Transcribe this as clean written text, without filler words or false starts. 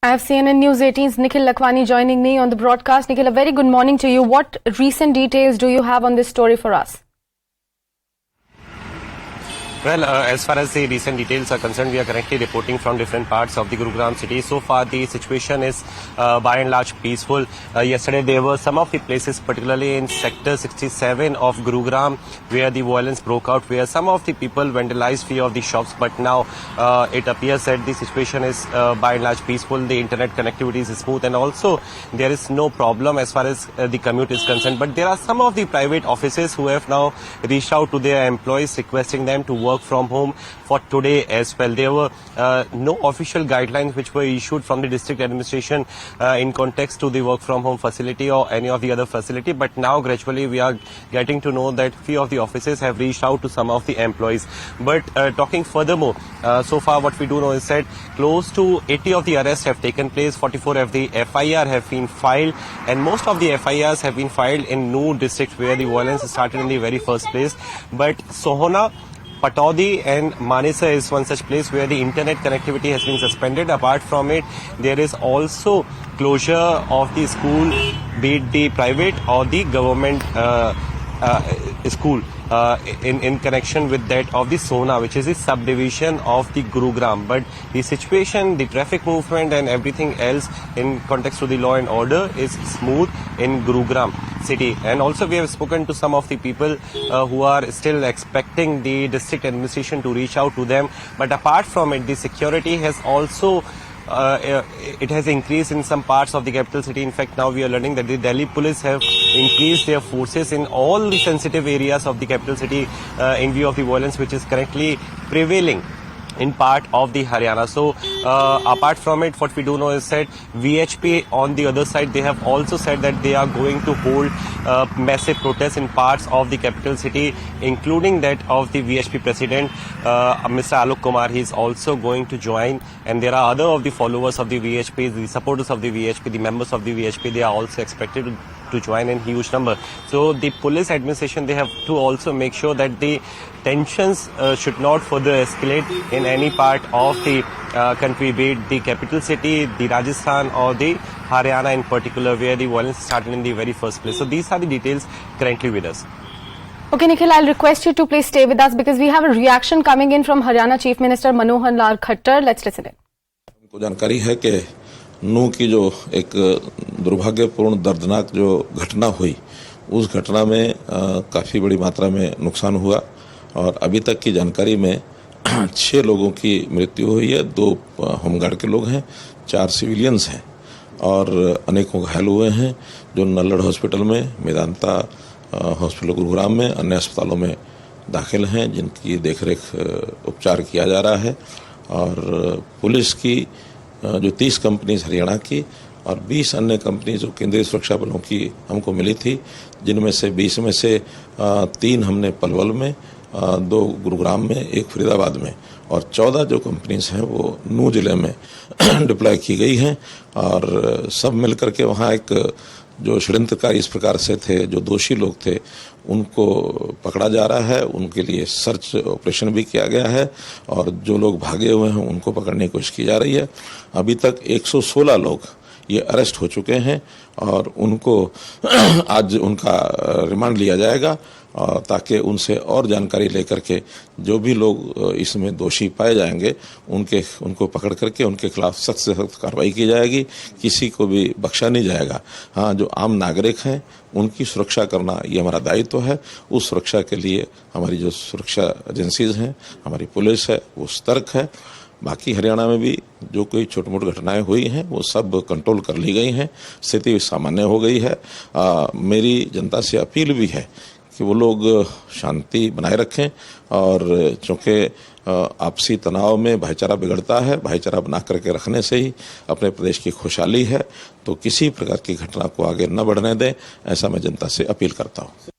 I have CNN News 18's Nikhil Lakhwani joining me on the broadcast. Nikhil, a very good morning to you. What recent details do you have on this story for us? Well, as far as the recent details are concerned, we are currently reporting from different parts of the Gurugram city. So far, the situation is by and large peaceful. Yesterday, there were some of the places, particularly in Sector 67 of Gurugram, where the violence broke out, where some of the people vandalized few of the shops. But now, it appears that the situation is by and large peaceful. The internet connectivity is smooth, and also there is no problem as far as the commute is concerned. But there are some of the private offices who have now reached out to their employees, requesting them to work from home for today as well. There were no official guidelines which were issued from the district administration in context to the work from home facility or any of the other facility, but now gradually we are getting to know that few of the offices have reached out to some of the employees. But talking furthermore, so far what we do know is that close to 80 of the arrests have taken place, 44 of the FIR have been filed, and most of the FIRs have been filed in Noor district where the violence started in the very first place. But Sohna, Pataudi and Manisa is one such place where the internet connectivity has been suspended. Apart from it, there is also closure of the school, be it the private or the government school, in connection with that of the Sohna, which is a subdivision of the Gurugram. But the situation, the traffic movement and everything else in context to the law and order is smooth in Gurugram city. And also we have spoken to some of the people who are still expecting the district administration to reach out to them. But apart from it, the security has also it has increased in some parts of the capital city. In fact, now we are learning that the Delhi police have increased their forces in all the sensitive areas of the capital city in view of the violence which is currently prevailing in part of the Haryana. So apart from it, what we do know is that VHP on the other side, they have also said that they are going to hold massive protests in parts of the capital city, including that of the VHP president, Mr. Alok Kumar. He is also going to join, and there are other of the followers of the VHP, the supporters of the VHP, the members of the VHP, they are also expected to join in huge number. So the police administration, they have to also make sure that the tensions should not further escalate in any part of the country, be it the capital city, the Rajasthan or the Haryana in particular, where the violence started in the very first place. So these are the details currently with us. Okay, Nikhil, I'll request you to please stay with us because we have a reaction coming in from Haryana Chief Minister Manohar Lal Khattar. Let's listen in. हमको जानकारी है कि नू की जो एक दुर्भाग्यपूर्ण दर्दनाक जो घटना हुई, उस घटना में काफ़ी बड़ी मात्रा में नुकसान हुआ और अभी तक की जानकारी में 6 लोगों की मृत्यु हुई है। 2 होमगार्ड के लोग हैं, 4 सिविलियंस हैं और अनेकों घायल हुए हैं जो नल्लड़ हॉस्पिटल में, मेदांता हॉस्पिटल गुरुग्राम में, अन्य अस्पतालों में दाखिल हैं जिनकी देखरेख उपचार किया जा रहा है। और पुलिस की जो 30 कंपनीज हरियाणा की और 20 अन्य कंपनी जो केंद्रीय सुरक्षा बलों की हमको मिली थी, जिनमें से 20 में से 3 हमने पलवल में, 2 गुरुग्राम में, 1 फरीदाबाद में और 14 जो कंपनीज हैं वो नूह जिले में डिप्लॉय की गई हैं। और सब मिलकर के वहाँ एक जो षड्यंत्रकारी इस प्रकार से थे, जो दोषी लोग थे, उनको पकड़ा जा रहा है। उनके लिए सर्च ऑपरेशन भी किया गया है और जो लोग भागे हुए हैं उनको पकड़ने की कोशिश की जा रही है। अभी तक 116 लोग ये अरेस्ट हो चुके हैं और उनको आज उनका रिमांड लिया जाएगा ताकि उनसे और जानकारी लेकर के जो भी लोग इसमें दोषी पाए जाएंगे उनको पकड़ करके उनके खिलाफ सख्त से सख्त कार्रवाई की जाएगी। किसी को भी बख्शा नहीं जाएगा। हाँ, जो आम नागरिक हैं उनकी सुरक्षा करना ये हमारा दायित्व है। उस सुरक्षा के लिए हमारी जो सुरक्षा एजेंसीज हैं, हमारी पुलिस है, वो सतर्क है। बाकी हरियाणा में भी जो कोई छोटी मोटी घटनाएं हुई हैं वो सब कंट्रोल कर ली गई हैं, स्थिति सामान्य हो गई है। मेरी जनता से अपील भी है कि वो लोग शांति बनाए रखें और चूँकि आपसी तनाव में भाईचारा बिगड़ता है, भाईचारा बना करके रखने से ही अपने प्रदेश की खुशहाली है, तो किसी प्रकार की घटना को आगे न बढ़ने दें, ऐसा मैं जनता से अपील करता हूँ।